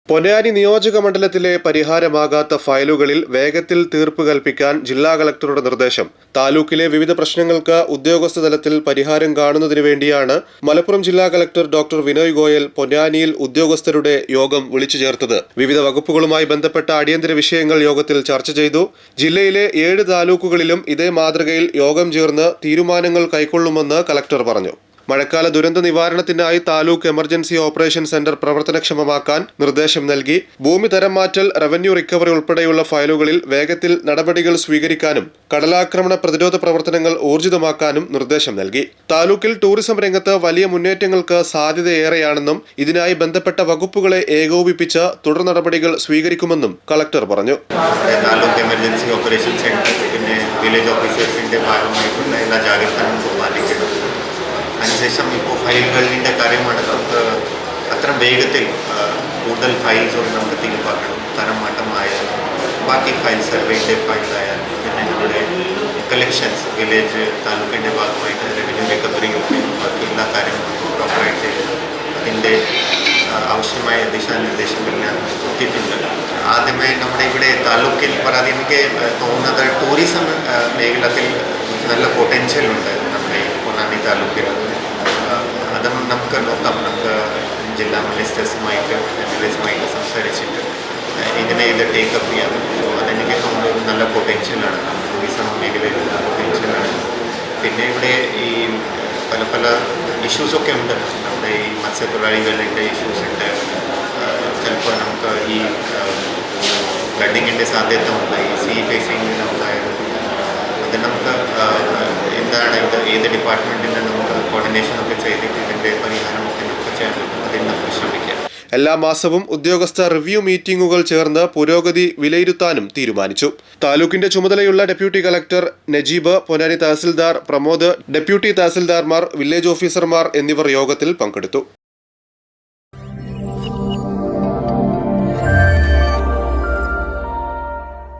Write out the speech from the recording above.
പൊന്നാനി നിയോജക മണ്ഡലത്തിലെ പരിഹാരമാകാത്ത ഫയലുകളിൽ വേഗത്തിൽ തീർപ്പ് കൽപ്പിക്കാൻ ജില്ലാ കളക്ടറുടെ നിർദ്ദേശം. താലൂക്കിലെ വിവിധ പ്രശ്നങ്ങൾക്ക് ഉദ്യോഗസ്ഥ തലത്തിൽ പരിഹാരം കാണുന്നതിനു വേണ്ടിയാണ് മലപ്പുറം ജില്ലാ കളക്ടർ ഡോക്ടർ വിനോയ് ഗോയൽ പൊന്നാനിയിൽ ഉദ്യോഗസ്ഥരുടെ യോഗം വിളിച്ചു ചേർത്തത്. വിവിധ വകുപ്പുകളുമായി ബന്ധപ്പെട്ട അടിയന്തര വിഷയങ്ങൾ യോഗത്തിൽ ചർച്ച ചെയ്തു. ജില്ലയിലെ 7 താലൂക്കുകളിലും ഇതേ മാതൃകയിൽ യോഗം ചേർന്ന് തീരുമാനങ്ങൾ കൈക്കൊള്ളുമെന്ന് കളക്ടർ പറഞ്ഞു. മഴക്കാല ദുരന്ത നിവാരണത്തിനായി താലൂക്ക് എമർജൻസി ഓപ്പറേഷൻ സെന്റർ പ്രവർത്തനക്ഷമമാക്കാൻ നിർദ്ദേശം നൽകി. ഭൂമി തരം മാറ്റൽ, റവന്യൂ റിക്കവറി ഉൾപ്പെടെയുള്ള ഫയലുകളിൽ വേഗത്തിൽ നടപടികൾ സ്വീകരിക്കാനും കടലാക്രമണ പ്രതിരോധ പ്രവർത്തനങ്ങൾ ഊർജിതമാക്കാനും നിർദ്ദേശം നൽകി. താലൂക്കിൽ ടൂറിസം രംഗത്ത് വലിയ മുന്നേറ്റങ്ങൾക്ക് സാധ്യതയേറെയാണെന്നും ഇതിനായി ബന്ധപ്പെട്ട വകുപ്പുകളെ ഏകോപിപ്പിച്ച് തുടർ നടപടികൾ സ്വീകരിക്കുമെന്നും കളക്ടർ പറഞ്ഞു. താലൂക്ക് എമർജൻസി ഓപ്പറേഷൻ സെന്റർ പിന്നെ വില്ലേജ് ഓഫീസേഴ്സിന്റെ ഭാഗമായിട്ടുള്ള എല്ലാ ജാഗ്രതകളും പാലിക്കണം. അതിനുശേഷം ഇപ്പോൾ ഫയലുകളുടെ കാര്യമാണ്. നമുക്ക് അത്ര വേഗത്തിൽ കൂടുതൽ ഫയൽസ് നമുക്ക് തീർപ്പാക്കണം. തരം മാറ്റമായാൽ ബാക്കി ഫയൽ സർവേൻ്റെ ഫയലായാലും പിന്നെ നമ്മുടെ കളക്ഷൻസ് വില്ലേജ് താലൂക്കിൻ്റെ ഭാഗമായിട്ട് റവന്യൂ റിക്കവറിയും ബാക്കി എല്ലാ കാര്യങ്ങളും പ്രോപ്പറായിട്ട് അതിൻ്റെ ആവശ്യമായ ദിശാനിർദ്ദേശങ്ങൾ ഞാൻ നോക്കിയിട്ടുണ്ട്. ആദ്യമേ നമ്മുടെ ഇവിടെ താലൂക്കിൽ എനിക്ക് തോന്നുന്നത് ടൂറിസം മേഖലത്തിൽ നല്ല പൊട്ടൻഷ്യൽ ഉണ്ട് നമ്മുടെ പൊന്നാനി താലൂക്കിൽ. അതും നമുക്ക് നോക്കാം. നമുക്ക് ജില്ലാ മിനിസ്റ്റേഴ്സുമായിട്ട് എംഎൽഎസുമായിട്ട് സംസാരിച്ചിട്ട് ഇത് ടേക്കപ്പ് ചെയ്യാം. അതെനിക്ക് തോന്നുന്നത് നല്ല പൊട്ടൻഷ്യലാണ്. ടൂറിസം മേഖലയിൽ പൊട്ടൻഷ്യലാണ്. പിന്നെ ഇവിടെ ഈ പല ഇഷ്യൂസൊക്കെ ഉണ്ട്. നമ്മുടെ ഈ മത്സ്യത്തൊഴിലാളികളുടെ ഇഷ്യൂസ് ഉണ്ട്. ചിലപ്പോൾ നമുക്ക് ഈ ഫ്ലഡിങ്ങിൻ്റെ സാധ്യത ഉണ്ട്. ഈ സീ ഫേസിങ്ങിന് ഉണ്ടായത് അത് നമുക്ക് എന്താണ് ഏത് ഡിപ്പാർട്ട്മെൻറ്റിൻ്റെ നമുക്ക് കോർഡിനേഷനൊക്കെ ചെയ്തിട്ട് ഇതിൻ്റെ പരിഹാരമൊക്കെ നമുക്ക് ചെയ്യാൻ പറ്റും. അതിന് നമുക്ക് ശ്രമിക്കാം. എല്ലാ മാസവും ഉദ്യോഗസ്ഥ റിവ്യൂ മീറ്റിംഗുകൾ ചേർന്ന് പുരോഗതി വിലയിരുത്താനും തീരുമാനിച്ചു. താലൂക്കിന്റെ ചുമതലയുള്ള deputy collector Najeeb, Ponnani tahsildar Pramod, deputy തഹസിൽദാർമാർ, വില്ലേജ് ഓഫീസർമാർ എന്നിവർ യോഗത്തിൽ പങ്കെടുത്തു.